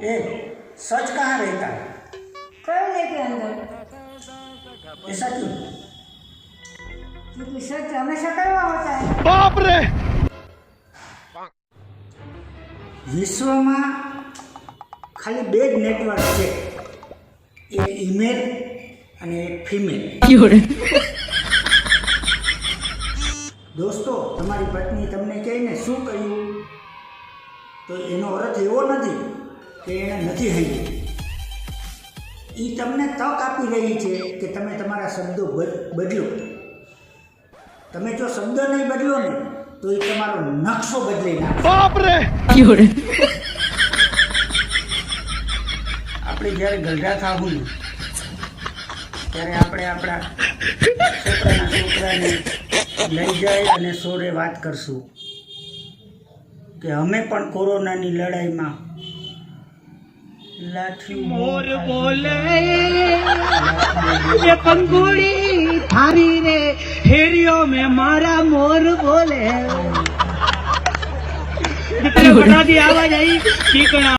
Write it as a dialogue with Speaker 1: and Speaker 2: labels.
Speaker 1: ए सच कहाँ रहता है?
Speaker 2: करने के अंदर।
Speaker 1: ऐसा क्यों?
Speaker 2: क्योंकि सच हमेशा कड़वा होता है।
Speaker 3: बाप रे!
Speaker 1: વિશ્વમાં ખાલી બે જ નેટવર્ક છે, એક ઈમેલ અને એક ફિમેલ. દોસ્તો, તમારી પત્ની તમને કહીને શું કહ્યું તો એનો અર્થ એવો નથી કે એને નથી હૈયું. એ તમને તક આપી રહી છે કે તમે તમારા શબ્દો બદલો. તમે જો શબ્દ નહીં બદલો ને તો એ તમારો નકશો બદલી નાખે.
Speaker 3: बाप रे!
Speaker 1: આપણે જ્યારે ગલઢા થાવું ને ત્યારે આપણે આપણા છોકરાને લઈ જાય અને સોરે વાત કરશું કે અમે પણ કોરોનાની લડાઈમાં લાઠી
Speaker 4: मोर बोले ये पंखुड़ी थारी रे हेरियो में मारा मोर बोले बता दी आवाज आई ठीक है।